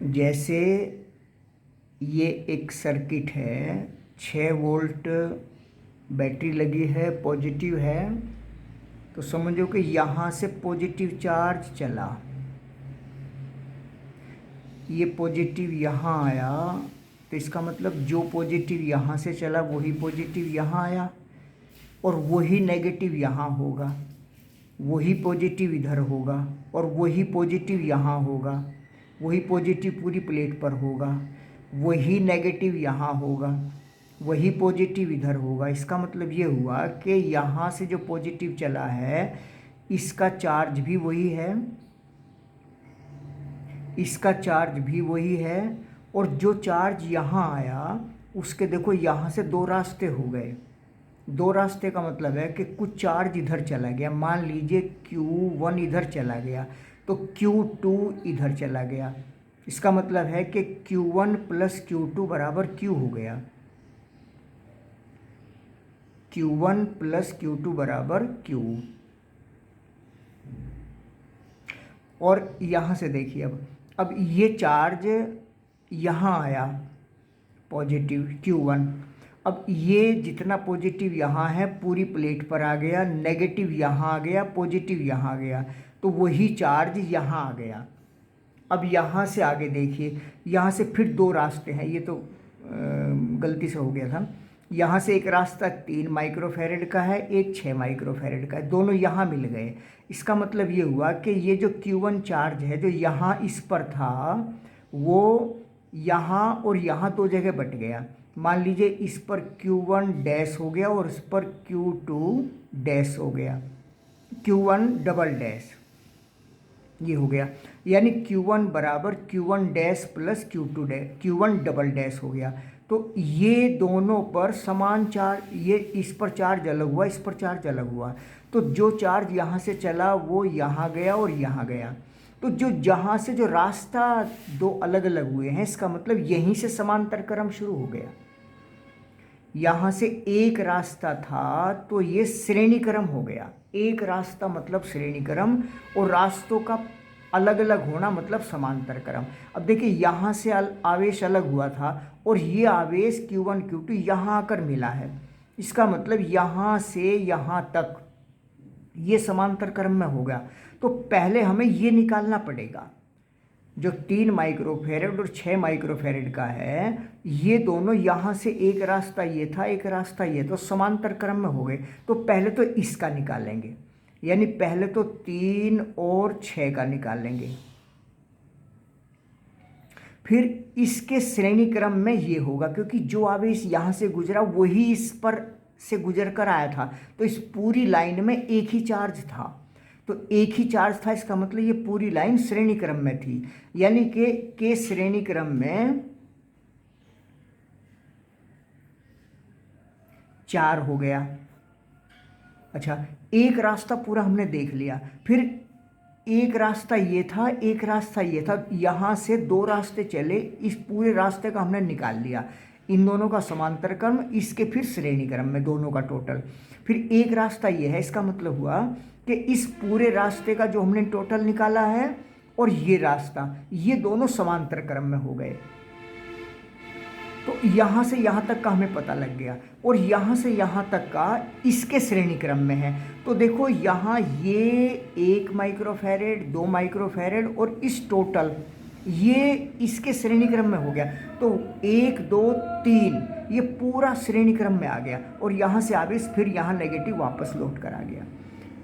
जैसे ये एक सर्किट है, 6 वोल्ट बैटरी लगी है, पॉजिटिव है, तो समझो कि यहाँ से पॉजिटिव चार्ज चला, ये पॉजिटिव यहाँ आया, तो इसका मतलब जो पॉजिटिव यहाँ से चला वही पॉजिटिव यहाँ आया, और वही नेगेटिव यहाँ होगा, वही पॉजिटिव इधर होगा, और वही पॉजिटिव यहाँ होगा, वही पॉजिटिव पूरी प्लेट पर होगा, वही नेगेटिव यहाँ होगा, वही पॉजिटिव इधर होगा। इसका मतलब ये हुआ कि यहाँ से जो पॉजिटिव चला है इसका चार्ज भी वही है, इसका चार्ज भी वही है, और जो चार्ज यहाँ आया उसके देखो यहाँ से 2 रास्ते हो गए। 2 रास्ते का मतलब है कि कुछ चार्ज इधर चला गया, मान लीजिए Q1 इधर चला गया तो Q2 इधर चला गया। इसका मतलब है कि Q1 प्लस Q2 बराबर Q हो गया, Q1 प्लस Q2 बराबर Q। और यहाँ से देखिए अब ये चार्ज यहाँ आया पॉजिटिव Q1, अब ये जितना पॉजिटिव यहाँ है पूरी प्लेट पर आ गया, नेगेटिव यहाँ आ गया, पॉजिटिव यहाँ आ गया, तो वही चार्ज यहाँ आ गया। अब यहाँ से आगे देखिए, यहाँ से फिर 2 रास्ते हैं, ये तो गलती से हो गया था। यहाँ से एक रास्ता 3 माइक्रोफैरेड का है, एक 6 माइक्रोफैरेड का है, दोनों यहाँ मिल गए। इसका मतलब ये हुआ कि ये जो Q1 चार्ज है जो यहाँ इस पर था वो यहाँ और यहाँ 2 जगह बट गया। मान लीजिए इस पर Q1 डैश हो गया और इस पर Q2 डैश हो गया, Q1 डबल डैश ये हो गया, यानी Q1 बराबर Q1 dash plus Q2 dash, Q1 double dash हो गया। तो ये दोनों पर समान चार्ज, ये इस पर चार्ज अलग हुआ, इस पर चार्ज अलग हुआ, तो जो चार्ज यहाँ से चला वो यहाँ गया और यहाँ गया। तो जो जहाँ से जो रास्ता 2 अलग अलग हुए हैं इसका मतलब यहीं से समांतर क्रम शुरू हो गया। यहाँ से एक रास्ता था तो ये श्रेणी क्रम हो गया, एक रास्ता मतलब श्रेणी क्रम, और रास्तों का अलग अलग होना मतलब समांतर क्रम। अब देखिए यहाँ से आवेश अलग हुआ था और ये आवेश Q1 Q2 यहाँ आकर मिला है, इसका मतलब यहाँ से यहाँ तक ये समांतर क्रम में हो गया। तो पहले हमें ये निकालना पड़ेगा, जो 3 माइक्रोफैरेड और 6 माइक्रोफैरेड का है, ये दोनों यहाँ से एक रास्ता ये था, एक रास्ता ये, तो समांतर क्रम में हो गए। तो पहले तो इसका निकालेंगे, यानी पहले तो 3 और 6 का निकालेंगे, फिर इसके श्रेणी क्रम में ये होगा, क्योंकि जो आवेश यहाँ से गुजरा वही इस पर से गुजर कर आया था, तो इस पूरी लाइन में एक ही चार्ज था, तो एक ही चार्ज था, इसका मतलब ये पूरी लाइन श्रेणी क्रम में थी, यानी कि श्रेणी क्रम में 4 हो गया। अच्छा, एक रास्ता पूरा हमने देख लिया, फिर एक रास्ता ये था, एक रास्ता ये था, यहाँ से 2 रास्ते चले, इस पूरे रास्ते का हमने निकाल लिया, इन दोनों का समांतर क्रम, इसके फिर श्रेणी क्रम में दोनों का टोटल, फिर एक रास्ता ये है। इसका मतलब हुआ कि इस पूरे रास्ते का जो हमने टोटल निकाला है और ये रास्ता, ये दोनों समांतर क्रम में हो गए। तो यहाँ से यहाँ तक का हमें पता लग गया, और यहाँ से यहाँ तक का इसके श्रेणी क्रम में है। तो देखो यहाँ ये 1 माइक्रोफैरेड, 2 माइक्रोफैरेड और इस टोटल ये इसके श्रेणी क्रम में हो गया। तो 1 2 3 ये पूरा श्रेणी क्रम में आ गया, और यहाँ से आवेश फिर यहाँ नेगेटिव वापस लौट कर आ गया।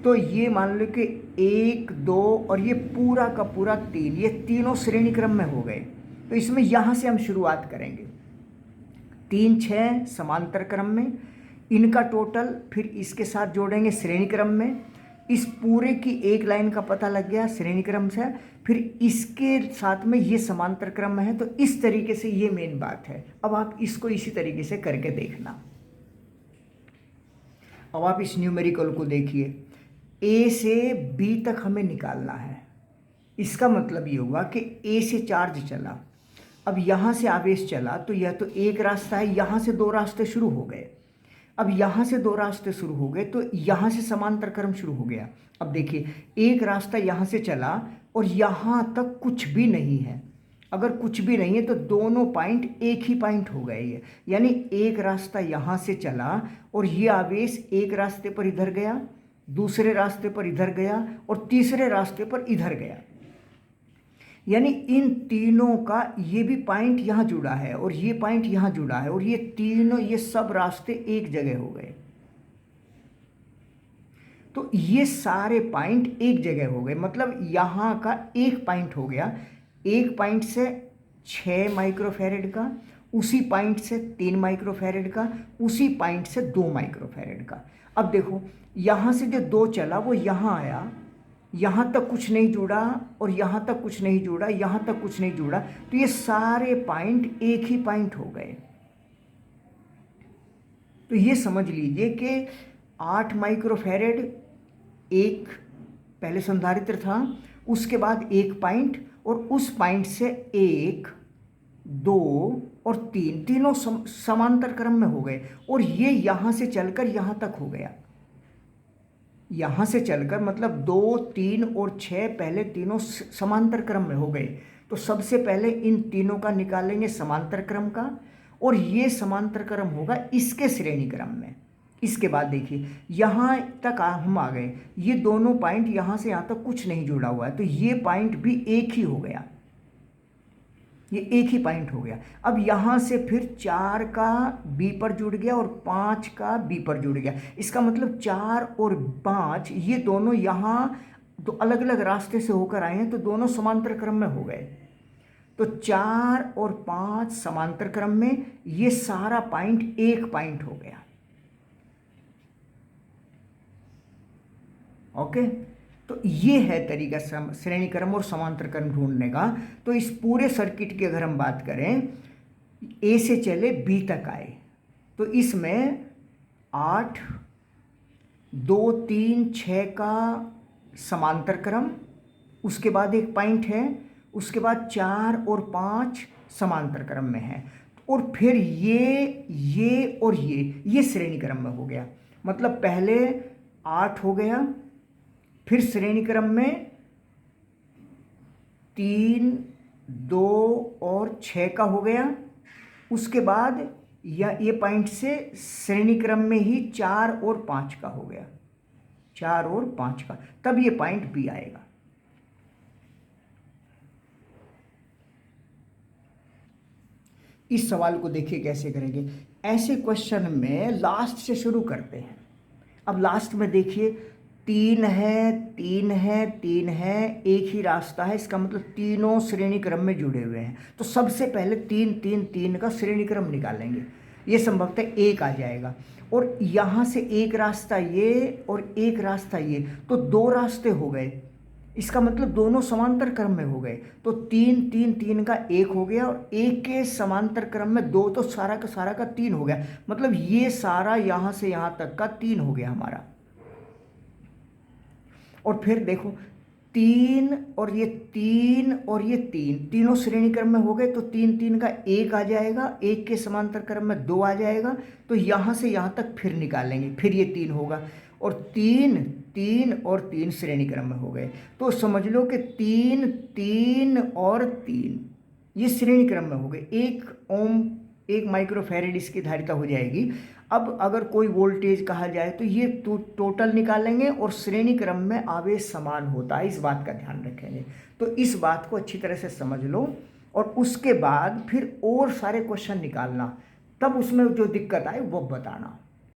तो ये मान लो कि 1 2 और ये पूरा का पूरा 3, ये तीनों श्रेणी क्रम में हो गए। तो इसमें यहाँ से हम शुरुआत करेंगे, 3 6 समांतर क्रम में, इनका टोटल फिर इसके साथ जोड़ेंगे श्रेणी क्रम में, इस पूरे की एक लाइन का पता लग गया श्रेणी क्रम से, फिर इसके साथ में ये समांतर क्रम में है। तो इस तरीके से ये मेन बात है। अब आप इसको इसी तरीके से करके देखना। अब आप इस न्यूमेरिकल को देखिए, ए से बी तक हमें निकालना है। इसका मतलब ये हुआ कि ए से चार्ज चला, अब यहाँ से आवेश चला, तो यह तो एक रास्ता है, यहाँ से 2 रास्ते शुरू हो गए। अब यहाँ से 2 रास्ते शुरू हो गए तो यहाँ से समांतर क्रम शुरू हो गया। अब देखिए एक रास्ता यहाँ से चला और यहाँ तक कुछ भी नहीं है। अगर कुछ भी नहीं है तो दोनों पॉइंट एक ही पॉइंट हो गए ये, यानी एक रास्ता यहाँ से चला और ये आवेश एक रास्ते पर इधर गया, दूसरे रास्ते पर इधर गया और तीसरे रास्ते पर इधर गया, यानी इन तीनों का ये भी पॉइंट यहाँ जुड़ा है और ये पॉइंट यहाँ जुड़ा है और ये तीनों, ये सब रास्ते एक जगह हो गए। तो ये सारे पॉइंट एक जगह हो गए, मतलब यहाँ का एक पॉइंट हो गया, एक पॉइंट से 6 माइक्रोफैरेड का, उसी पॉइंट से 3 माइक्रोफैरेड का, उसी पॉइंट से 2 माइक्रोफैरेड का। अब देखो यहाँ से जो 2 चला वो यहाँ आया, यहाँ तक कुछ नहीं जुड़ा और यहाँ तक कुछ नहीं जुड़ा, यहाँ तक कुछ नहीं जुड़ा, तो ये सारे पॉइंट एक ही पॉइंट हो गए। तो ये समझ लीजिए कि 8 माइक्रोफैरेड एक पहले संधारित्र था, उसके बाद एक पॉइंट और उस पॉइंट से 1, 2 और 3, तीनों समांतर क्रम में हो गए और ये यहाँ से चलकर यहाँ तक हो गया। यहाँ से चलकर मतलब 2, 3 और 6 पहले तीनों समांतर क्रम में हो गए। तो सबसे पहले इन तीनों का निकालेंगे समांतर क्रम का और ये समांतर क्रम होगा इसके श्रेणी क्रम में। इसके बाद देखिए यहाँ तक हम आ गए, ये दोनों पॉइंट यहाँ से यहाँ तक कुछ नहीं जुड़ा हुआ है, तो ये पॉइंट भी एक ही हो गया, ये एक ही पॉइंट हो गया। अब यहाँ से फिर 4 का बी पर जुड़ गया और 5 का बी पर जुड़ गया, इसका मतलब 4 और 5 ये दोनों यहाँ तो अलग अलग रास्ते से होकर आए हैं, तो दोनों समांतर क्रम में हो गए। तो 4 और 5 समांतर क्रम में, ये सारा पॉइंट एक पॉइंट हो गया। ओके, तो ये है तरीका श्रेणी क्रम और समांतर क्रम ढूंढने का। तो इस पूरे सर्किट की अगर हम बात करें, ए से चले बी तक आए, तो इसमें 8, 2, 3, 6 का समांतर क्रम, उसके बाद एक पॉइंट है, उसके बाद 4 और 5 समांतर क्रम में है और फिर ये और ये श्रेणी क्रम में हो गया। मतलब पहले 8 हो गया, फिर श्रेणी क्रम में 3, 2 और 6 का हो गया, उसके बाद ये पॉइंट से श्रेणी क्रम में ही 4 और 5 का हो गया, 4 और 5 का, तब ये पॉइंट बी आएगा। इस सवाल को देखिए कैसे करेंगे। ऐसे क्वेश्चन में लास्ट से शुरू करते हैं। अब लास्ट में देखिए 3 है, 3 है, 3 है, एक ही रास्ता है, इसका मतलब तीनों श्रेणी क्रम में जुड़े हुए हैं। तो सबसे पहले 3, 3, 3 का श्रेणी क्रम निकालेंगे, ये संभवतः 1 आ जाएगा और यहाँ से एक रास्ता ये और एक रास्ता ये, तो 2 रास्ते हो गए, इसका मतलब दोनों समांतर क्रम में हो गए। तो 3, 3, 3 का 1 हो गया और 1 के समांतर क्रम में 2, तो सारा का 3 हो गया। मतलब ये सारा यहाँ से यहाँ तक का 3 हो गया हमारा। और फिर देखो 3 और ये 3 और ये 3, तीनों श्रेणी क्रम में हो गए, तो 3, 3 का 1 आ जाएगा, 1 के समांतर क्रम में 2 आ जाएगा, तो यहाँ से यहाँ तक फिर निकालेंगे, फिर ये 3 होगा और 3, 3 और 3 श्रेणी क्रम में हो गए। तो समझ लो कि 3, 3 और 3 ये श्रेणी क्रम में हो गए। 1 ओम 1 माइक्रोफैरेड इसकी धारिता हो जाएगी। अब अगर कोई वोल्टेज कहा जाए तो ये टोटल निकालेंगे और श्रेणी क्रम में आवेश समान होता है, इस बात का ध्यान रखेंगे। तो इस बात को अच्छी तरह से समझ लो और उसके बाद फिर और सारे क्वेश्चन निकालना, तब उसमें जो दिक्कत आए वो बताना।